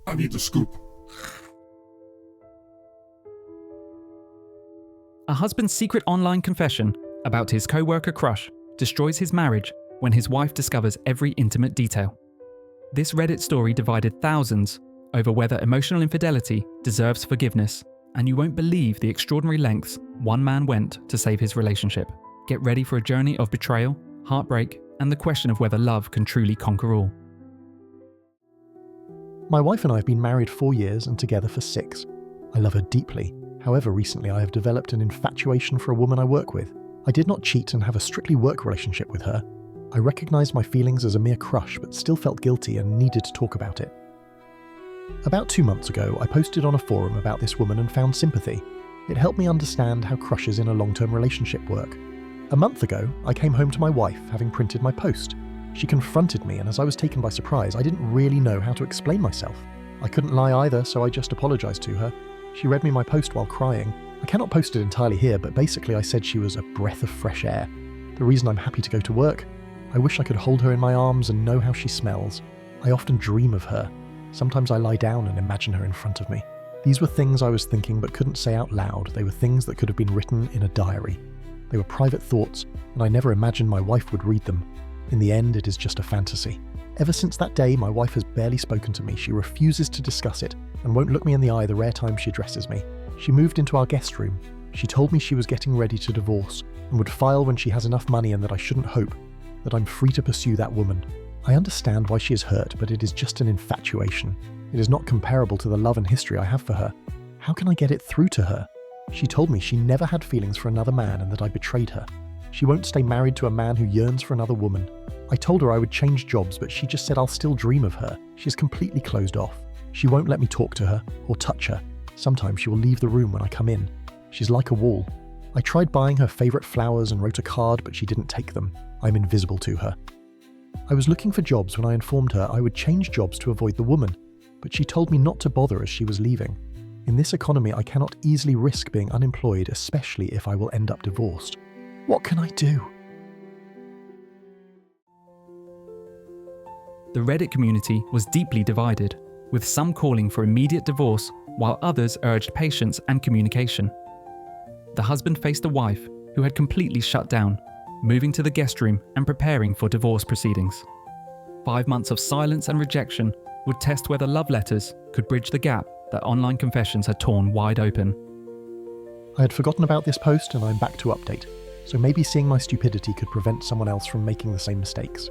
I need the scoop. A husband's secret online confession about his coworker crush destroys his marriage when his wife discovers every intimate detail. This Reddit story divided thousands over whether emotional infidelity deserves forgiveness, and you won't believe the extraordinary lengths one man went to save his relationship. Get ready for a journey of betrayal, heartbreak, and the question of whether love can truly conquer all. My wife and I have been married 4 years and together for 6. I love her deeply. However, recently I have developed an infatuation for a woman I work with. I did not cheat and have a strictly work relationship with her. I recognized my feelings as a mere crush, but still felt guilty and needed to talk about it. About 2 months ago, I posted on a forum about this woman and found sympathy. It helped me understand how crushes in a long-term relationship work. A month ago, I came home to my wife, having printed my post. She confronted me, and as I was taken by surprise, I didn't really know how to explain myself. I couldn't lie either, so I just apologized to her. She read me my post while crying. I cannot post it entirely here, but basically I said she was a breath of fresh air. The reason I'm happy to go to work. I wish I could hold her in my arms and know how she smells. I often dream of her. Sometimes I lie down and imagine her in front of me. These were things I was thinking but couldn't say out loud. They were things that could have been written in a diary. They were private thoughts, and I never imagined my wife would read them. In the end, it is just a fantasy. Ever since that day, my wife has barely spoken to me. She refuses to discuss it and won't look me in the eye the rare time she addresses me. She moved into our guest room. She told me she was getting ready to divorce and would file when she has enough money, and that I shouldn't hope, that I'm free to pursue that woman. I understand why she is hurt, but it is just an infatuation. It is not comparable to the love and history I have for her. How can I get it through to her? She told me she never had feelings for another man and that I betrayed her. She won't stay married to a man who yearns for another woman. I told her I would change jobs, but she just said I'll still dream of her. She is completely closed off. She won't let me talk to her or touch her. Sometimes she will leave the room when I come in. She's like a wall. I tried buying her favourite flowers and wrote a card, but she didn't take them. I'm invisible to her. I was looking for jobs when I informed her I would change jobs to avoid the woman, but she told me not to bother as she was leaving. In this economy, I cannot easily risk being unemployed, especially if I will end up divorced. What can I do? The Reddit community was deeply divided, with some calling for immediate divorce while others urged patience and communication. The husband faced a wife who had completely shut down, moving to the guest room and preparing for divorce proceedings. 5 months of silence and rejection would test whether love letters could bridge the gap that online confessions had torn wide open. I had forgotten about this post and I'm back to update, so maybe seeing my stupidity could prevent someone else from making the same mistakes.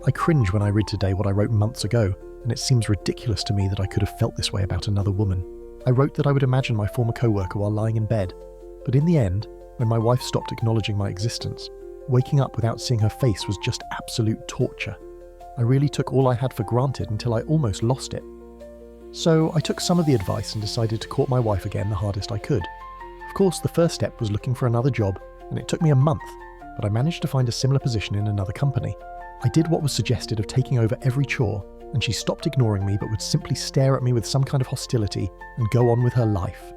I cringe when I read today what I wrote months ago, and it seems ridiculous to me that I could have felt this way about another woman. I wrote that I would imagine my former coworker while lying in bed, but in the end, when my wife stopped acknowledging my existence, waking up without seeing her face was just absolute torture. I really took all I had for granted until I almost lost it. So I took some of the advice and decided to court my wife again the hardest I could. Of course, the first step was looking for another job, and it took me a month, but I managed to find a similar position in another company. I did what was suggested of taking over every chore, and she stopped ignoring me but would simply stare at me with some kind of hostility and go on with her life.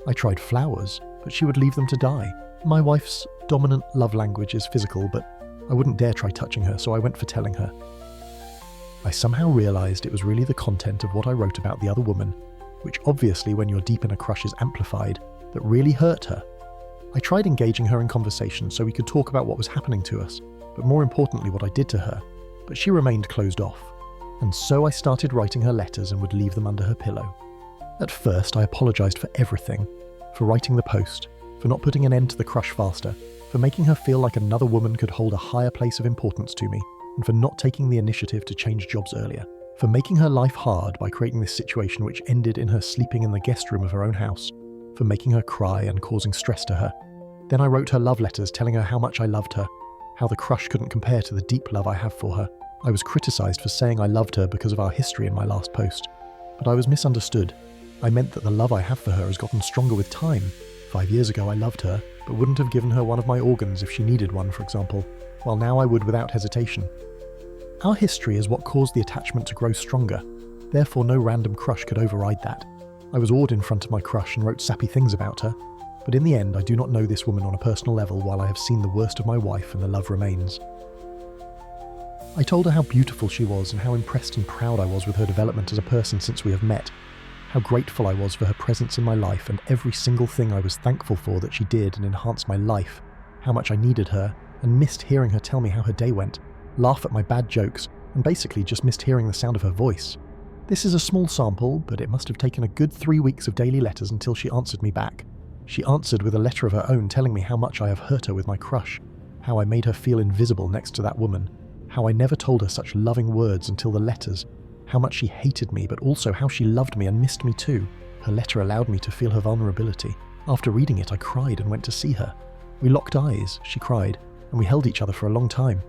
I tried flowers, but she would leave them to die. My wife's dominant love language is physical, but I wouldn't dare try touching her, so I went for telling her. I somehow realised it was really the content of what I wrote about the other woman, which obviously when you're deep in a crush is amplified, that really hurt her. I tried engaging her in conversation so we could talk about what was happening to us, but more importantly what I did to her, but she remained closed off. And so I started writing her letters and would leave them under her pillow. At first I apologised for everything, for writing the post, for not putting an end to the crush faster, for making her feel like another woman could hold a higher place of importance to me, and for not taking the initiative to change jobs earlier, for making her life hard by creating this situation which ended in her sleeping in the guest room of her own house, for making her cry and causing stress to her. Then I wrote her love letters telling her how much I loved her, how the crush couldn't compare to the deep love I have for her. I was criticised for saying I loved her because of our history in my last post, but I was misunderstood. I meant that the love I have for her has gotten stronger with time. 5 years ago I loved her, but wouldn't have given her one of my organs if she needed one, for example, while now I would without hesitation. Our history is what caused the attachment to grow stronger, therefore no random crush could override that. I was awed in front of my crush and wrote sappy things about her, but in the end I do not know this woman on a personal level while I have seen the worst of my wife and the love remains. I told her how beautiful she was and how impressed and proud I was with her development as a person since we have met, how grateful I was for her presence in my life and every single thing I was thankful for that she did and enhanced my life, how much I needed her and missed hearing her tell me how her day went, laugh at my bad jokes, and basically just missed hearing the sound of her voice. This is a small sample, but it must have taken a good 3 weeks of daily letters until she answered me back. She answered with a letter of her own telling me how much I have hurt her with my crush, how I made her feel invisible next to that woman, how I never told her such loving words until the letters, how much she hated me but also how she loved me and missed me too. Her letter allowed me to feel her vulnerability. After reading it, I cried and went to see her. We locked eyes, she cried, and we held each other for a long time.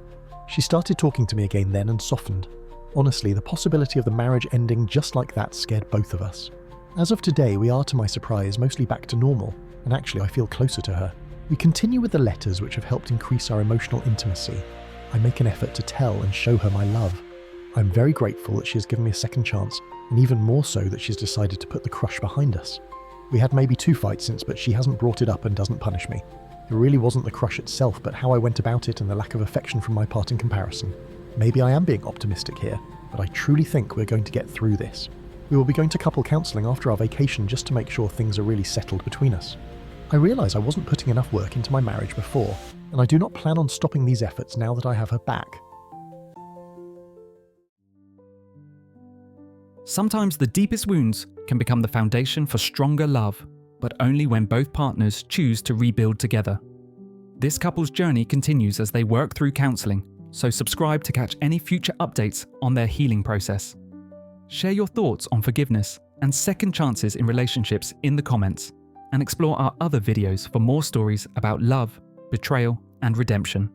She started talking to me again then and softened. Honestly, the possibility of the marriage ending just like that scared both of us. As of today, we are, to my surprise, mostly back to normal, and actually I feel closer to her. We continue with the letters which have helped increase our emotional intimacy. I make an effort to tell and show her my love. I'm very grateful that she has given me a second chance, and even more so that she's decided to put the crush behind us. We had maybe 2 fights since, but she hasn't brought it up and doesn't punish me. It really wasn't the crush itself, but how I went about it and the lack of affection from my part in comparison. Maybe I am being optimistic here, but I truly think we're going to get through this. We will be going to couple counselling after our vacation just to make sure things are really settled between us. I realise I wasn't putting enough work into my marriage before, and I do not plan on stopping these efforts now that I have her back. Sometimes the deepest wounds can become the foundation for stronger love, but only when both partners choose to rebuild together. This couple's journey continues as they work through counselling, so subscribe to catch any future updates on their healing process. Share your thoughts on forgiveness and second chances in relationships in the comments, and explore our other videos for more stories about love, betrayal, and redemption.